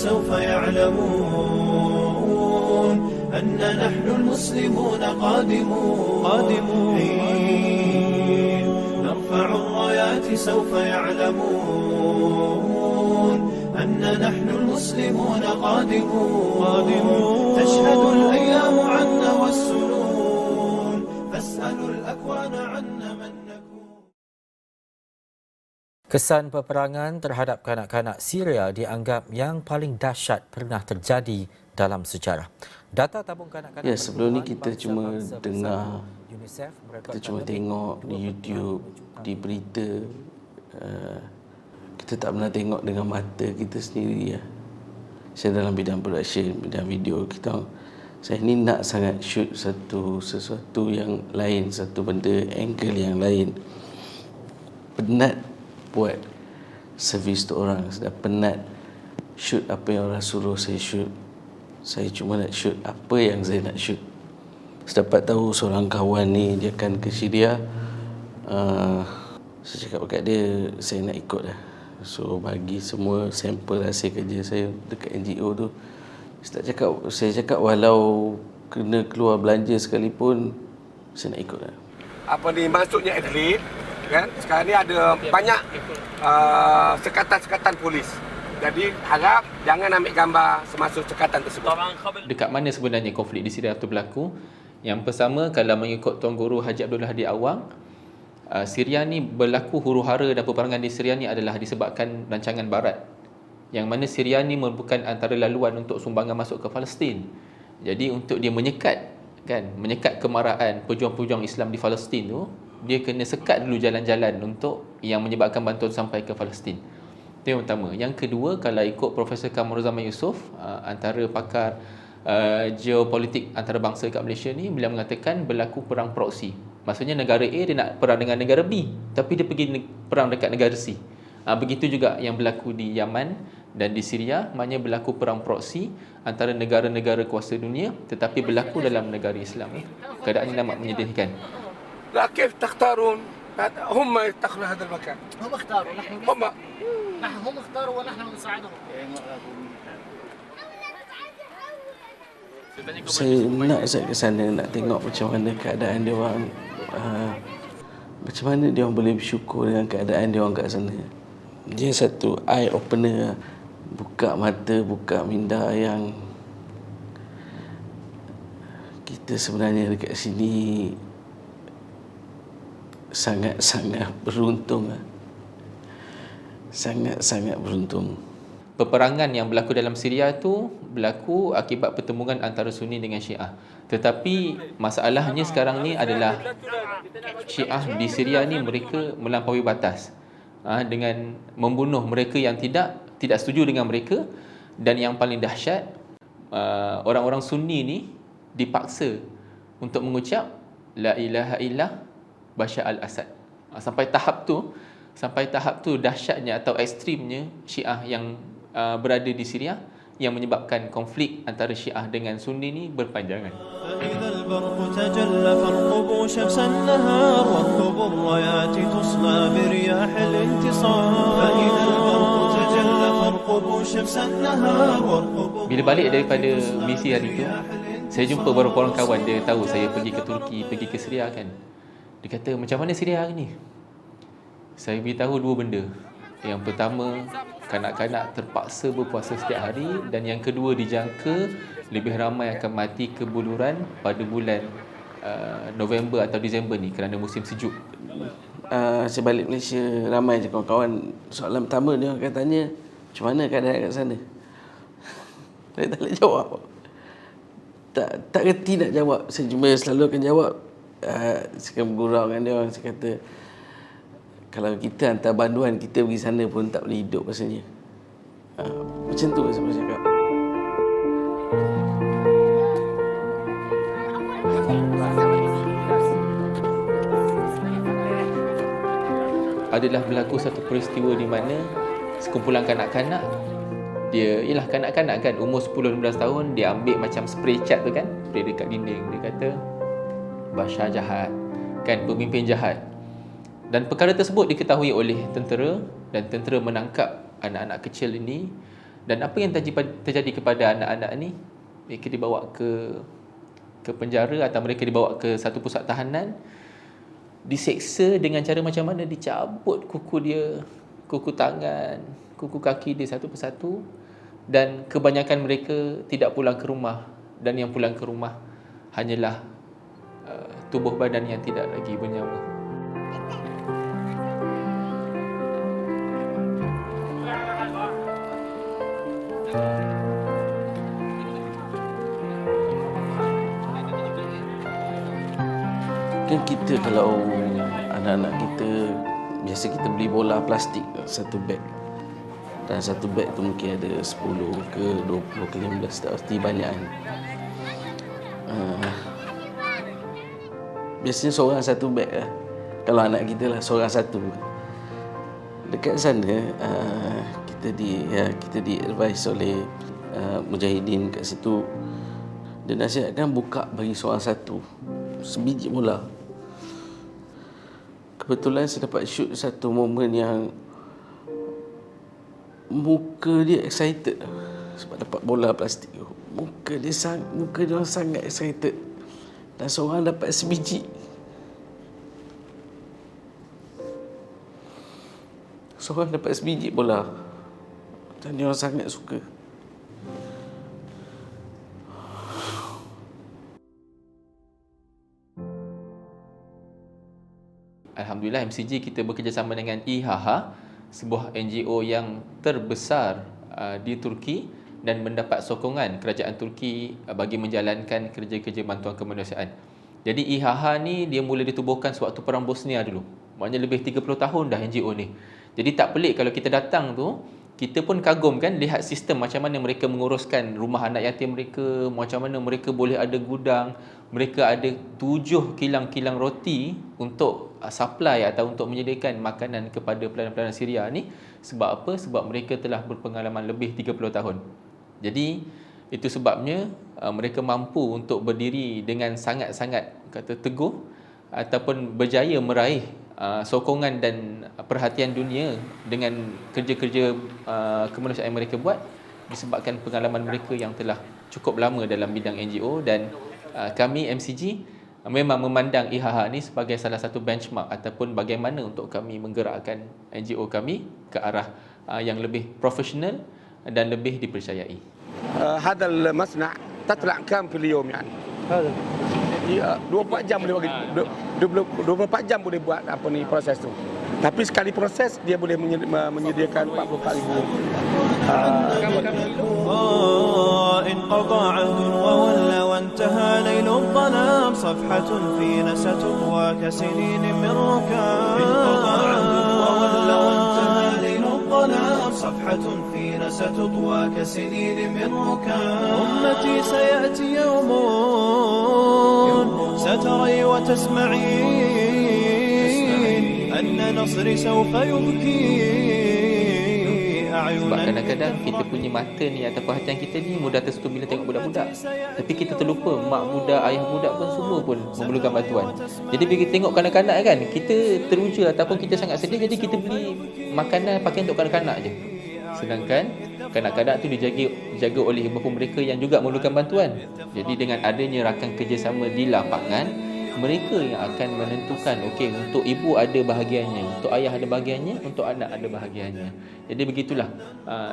سوف يعلمون أن نحن المسلمون قادمون حين نرفع الرايات سوف يعلمون أن نحن المسلمون قادمون تشهد الأيام عنا والسنون فاسألوا الأكوان عنا من نكون. Kesan peperangan terhadap kanak-kanak Syria dianggap yang paling dahsyat pernah terjadi dalam sejarah. Data tabung kanak-kanak... Ya, sebelum ni kita cuma dengar, kita cuma tengok di YouTube, di berita. Kita tak pernah tengok dengan mata kita sendiri. Saya dalam bidang production, bidang video, saya ni nak sangat shoot sesuatu yang lain, satu benda, angle yang lain. Penat buat servis tu orang, sudah penat shoot apa yang orang suruh saya shoot. Saya cuma nak shoot apa yang saya nak shoot. Sedapat tahu seorang kawan ni dia akan ke Syria, saya cakap dekat dia, saya nak ikut lah. So bagi semua sampel hasil kerja saya dekat NGO tu, saya cakap walau kena keluar belanja sekalipun, saya nak ikut lah. Apa ni maksudnya atlet kan? Sekarang ni ada banyak sekatan-sekatan polis. Jadi harap jangan ambil gambar semasa sekatan tersebut. Dekat mana sebenarnya konflik di Syria itu berlaku? Yang pertama, kalau mengikut Tuan Guru Haji Abdul Hadi Awang, Syria ni berlaku huru-hara dan peperangan di Syria ni adalah disebabkan rancangan Barat. Yang mana Syria ni merupakan antara laluan untuk sumbangan masuk ke Palestin. Jadi untuk dia menyekat kemarahan pejuang-pejuang Islam di Palestin tu, dia kena sekat dulu jalan-jalan untuk yang menyebabkan bantuan sampai ke Palestin. Itu yang pertama. Yang kedua, kalau ikut Profesor Kamarul Zaman Yusof, antara pakar geopolitik antarabangsa kat Malaysia ni, beliau mengatakan berlaku perang proksi. Maksudnya negara A dia nak perang dengan negara B, tapi dia pergi perang dekat negara C. Begitu juga yang berlaku di Yaman dan di Syria, maknanya berlaku perang proksi antara negara-negara kuasa dunia tetapi berlaku dalam negara Islam. Keadaan ini amat menyedihkan. كيف تختارون؟ هم يتخذوا هذا المكان. هم اختاروا هم اختاروا ونحن نساعدهم. Saya nak ke sana, nak tengok macam mana keadaan dia orang, macam mana dia orang boleh bersyukur dengan keadaan dia orang kat sana. Dia satu eye opener, buka mata, buka minda yang kita sebenarnya dekat sini sangat-sangat beruntung. Sangat-sangat beruntung. Peperangan yang berlaku dalam Syria tu berlaku akibat pertemuan antara Sunni dengan Syiah. Tetapi masalahnya sekarang ni adalah Syiah di Syria ni mereka melampaui batas dengan membunuh mereka yang tidak setuju dengan mereka, dan yang paling dahsyat, orang-orang Sunni ni dipaksa untuk mengucap la ilaha illallah Bashar al-Assad. Sampai tahap tu dahsyatnya atau ekstrimnya Syiah yang berada di Syria, yang menyebabkan konflik antara Syiah dengan Sunni ni berpanjangan. Bila balik daripada misi hari tu, saya jumpa beberapa orang kawan, dia tahu saya pergi ke Turki, pergi ke Syria kan. Dia kata, macam mana Syria hari ni? Saya beritahu dua benda. Yang pertama, kanak-kanak terpaksa berpuasa setiap hari, dan yang kedua, dijangka lebih ramai akan mati kebuluran pada bulan November atau Disember ni kerana musim sejuk. Saya balik Malaysia, ramai je kawan-kawan. Soalan pertama dia akan tanya, macam mana keadaan kat sana? Saya tak boleh jawab. Tak reti nak jawab. Saya cuma selalu akan jawab. Saya akan bergurau dengan dia orang. Saya kata, kalau kita hantar banduan, kita pergi sana pun tak boleh hidup rasanya. Macam tu saya boleh cakap. Adalah berlaku satu peristiwa di mana sekumpulan kanak-kanak, dia ialah kanak-kanak kan, umur 10-15 tahun, dia ambil macam spray cat tu kan, spray dekat dinding. Dia kata Bashar jahat kan, pemimpin jahat. Dan perkara tersebut diketahui oleh tentera, dan tentera menangkap anak-anak kecil ini Dan apa yang terjadi kepada anak-anak ni, mereka dibawa ke penjara atau mereka dibawa ke satu pusat tahanan, diseksa dengan cara macam mana, dicabut kuku dia, kuku tangan, kuku kaki dia satu persatu, dan kebanyakan mereka tidak pulang ke rumah, dan yang pulang ke rumah hanyalah tubuh badan yang tidak lagi bernyawa. Kan kita kalau anak-anak kita, biasa kita beli bola plastik satu beg. Dan satu beg tu mungkin ada 10 ke 20 ke 15, tak pasti banyak kan. Biasanya seorang satu beg lah. Kalau anak kita lah seorang satu. Dekat sana kita di-advise oleh mujahidin kat situ. Dia nasihatkan buka bagi seorang satu, sebiji bola. Kebetulan saya dapat shoot satu momen yang muka dia excited sebab dapat bola plastik. Muka dia orang sangat excited. Dan seorang dapat sebiji. Seorang dapat sebiji bola. Dan dia orang sangat suka. Alhamdulillah, MCG kita bekerjasama dengan IHH, sebuah NGO yang terbesar di Turki dan mendapat sokongan kerajaan Turki bagi menjalankan kerja-kerja bantuan kemanusiaan. Jadi IHH ni dia mula ditubuhkan sewaktu Perang Bosnia dulu. Maknanya lebih 30 tahun dah NGO ni. Jadi tak pelik kalau kita datang tu, kita pun kagum kan lihat sistem macam mana mereka menguruskan rumah anak yatim mereka, macam mana mereka boleh ada gudang, mereka ada 7 kilang-kilang roti untuk supply atau untuk menyediakan makanan kepada peladan-peladan Syria ni. Sebab apa? Sebab mereka telah berpengalaman lebih 30 tahun. Jadi itu sebabnya mereka mampu untuk berdiri dengan sangat-sangat teguh ataupun berjaya meraih sokongan dan perhatian dunia dengan kerja-kerja kemanusiaan yang mereka buat, disebabkan pengalaman mereka yang telah cukup lama dalam bidang NGO. Dan kami MCG memang memandang IHH ni sebagai salah satu benchmark ataupun bagaimana untuk kami menggerakkan NGO kami ke arah yang lebih profesional dan lebih dipercayai. هذا المصنع تطلع كم في اليوم يعني؟ هذا 24 jam boleh bagi 24 jam boleh buat apa ni proses tu. Tapi sekali proses dia boleh menyediakan 44,000. انقضى عهد وولى وانتهى ليل الظلام صفحة فينا ستطوى كسنين من ركام. انقضى عهد وولى وانتهى ليل الظلام صفحة فينا ستطوى كسنين من ركام. أمتي سيأتي يوم ستري وتسمعين أن نصري سوف يبكي. Sebab kadang-kadang kita punya mata ni atau perhatian kita ni mudah tersentuh bila tengok budak-budak. Tapi kita terlupa mak budak, ayah budak pun semua pun memerlukan bantuan. Jadi bila kita tengok kanak-kanak kan, kita teruja ataupun kita sangat sedih, jadi kita beli makanan pakaian untuk kanak-kanak je. Sedangkan kanak-kanak tu dijaga oleh ibu mereka yang juga memerlukan bantuan. Jadi dengan adanya rakan kerjasama di lapangan, mereka yang akan menentukan, okey, untuk ibu ada bahagiannya, untuk ayah ada bahagiannya, untuk anak ada bahagiannya. Jadi begitulah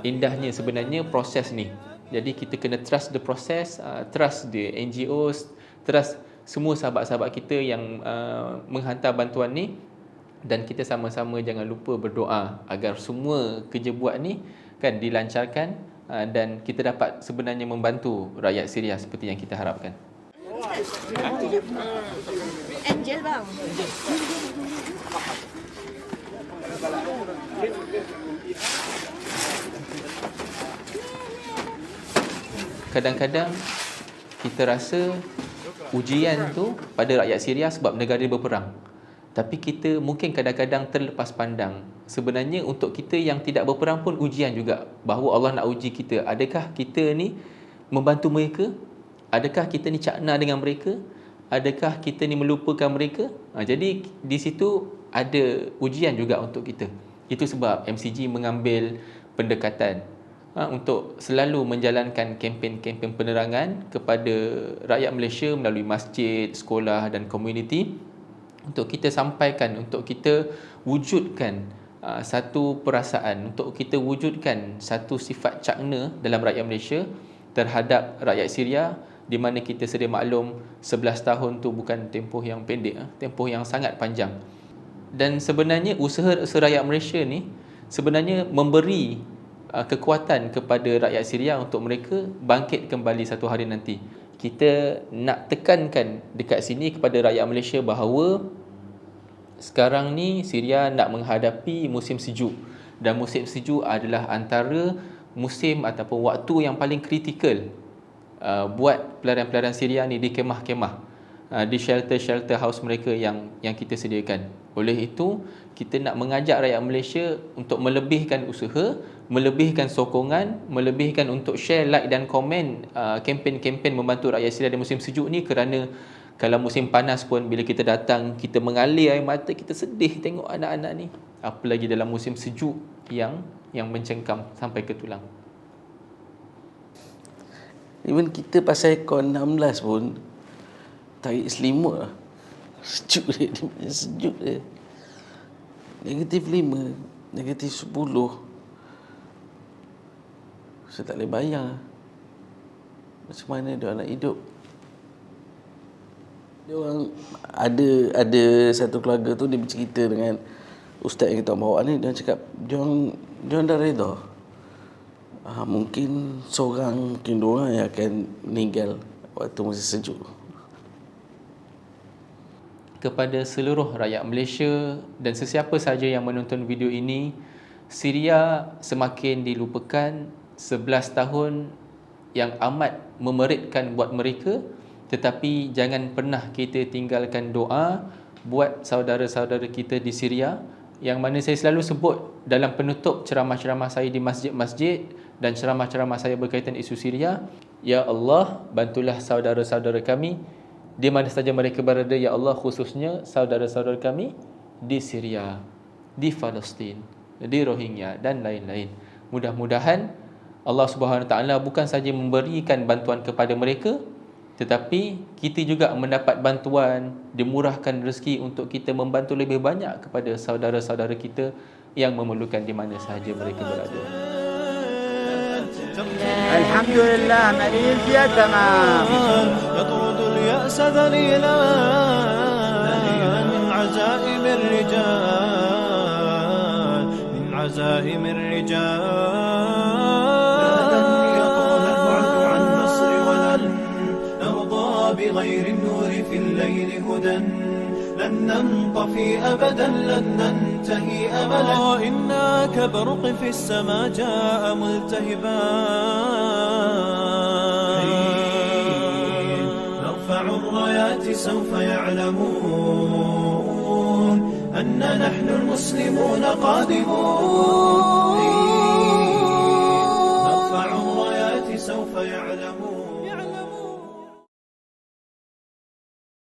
indahnya sebenarnya proses ni. Jadi kita kena trust the process, trust the NGOs, trust semua sahabat-sahabat kita yang menghantar bantuan ni, dan kita sama-sama jangan lupa berdoa agar semua kerja buat ni kan dilancarkan dan kita dapat sebenarnya membantu rakyat Syria seperti yang kita harapkan. Angel bang. Kadang-kadang kita rasa ujian tu pada rakyat Syria sebab negara berperang. Tapi kita mungkin kadang-kadang terlepas pandang. Sebenarnya untuk kita yang tidak berperang pun ujian juga. Bahawa Allah nak uji kita. Adakah kita ni membantu mereka? Adakah kita ni cakna dengan mereka? Adakah kita ni melupakan mereka? Jadi di situ ada ujian juga untuk kita. Itu sebab MCG mengambil pendekatan untuk selalu menjalankan kempen-kempen penerangan kepada rakyat Malaysia melalui masjid, sekolah dan komuniti, untuk kita sampaikan, untuk kita wujudkan satu perasaan, untuk kita wujudkan satu sifat cakna dalam rakyat Malaysia terhadap rakyat Syria, di mana kita sedia maklum 11 tahun tu bukan tempoh yang pendek, tempoh yang sangat panjang. Dan sebenarnya usaha-usaha rakyat Malaysia ni sebenarnya memberi kekuatan kepada rakyat Syria untuk mereka bangkit kembali satu hari nanti. Kita nak tekankan dekat sini kepada rakyat Malaysia bahawa sekarang ni Syria nak menghadapi musim sejuk, dan musim sejuk adalah antara musim ataupun waktu yang paling kritikal buat pelarian-pelarian Syria ni di kemah-kemah, di shelter-shelter house mereka yang kita sediakan. Oleh itu, kita nak mengajak rakyat Malaysia untuk melebihkan usaha, melebihkan sokongan, melebihkan untuk share, like dan komen kempen-kempen membantu rakyat Syria di musim sejuk ni, kerana kalau musim panas pun bila kita datang, kita mengalir air mata, kita sedih tengok anak-anak ni. Apalagi dalam musim sejuk yang mencengkam sampai ke tulang. Even kita pasal aircon 16 pun tarik selimut lah. Sejuk dia, sejuk dia. -5, -10. Saya tak boleh bayang macam mana dia nak hidup. Dia orang ada satu keluarga tu, dia bercerita dengan ustaz yang kita bawa ni, dia cakap dia orang dah reda. Mungkin seorang, mungkin 2 orang yang akan meninggal waktu musim sejuk. Kepada seluruh rakyat Malaysia dan sesiapa sahaja yang menonton video ini, Syria semakin dilupakan. 11 tahun yang amat memeritkan buat mereka, tetapi jangan pernah kita tinggalkan doa buat saudara-saudara kita di Syria, yang mana saya selalu sebut dalam penutup ceramah-ceramah saya di masjid-masjid dan ceramah-ceramah saya berkaitan isu Syria. Ya Allah, bantulah saudara-saudara kami di mana saja mereka berada, ya Allah, khususnya saudara-saudara kami di Syria, di Palestin, di Rohingya dan lain-lain. Mudah-mudahan Allah Subhanahu Wa Taala bukan saja memberikan bantuan kepada mereka, tetapi kita juga mendapat bantuan, dimurahkan rezeki untuk kita membantu lebih banyak kepada saudara-saudara kita yang memerlukan di mana sahaja mereka berada. Alhamdulillah, Malaysia tamam. يطرد اليأس ذليلا من عزائم الرجال، من عزائم الرجال. يطول البعد عن نصر ولن نرضى بغير النور في الليل هدى، لن ننطفي أبدا، لن ننتهي أبدا. إنا كبرق في السماء جاء ملتهبا، نرفع الرايات سوف يعلمون أن نحن المسلمون قادمون.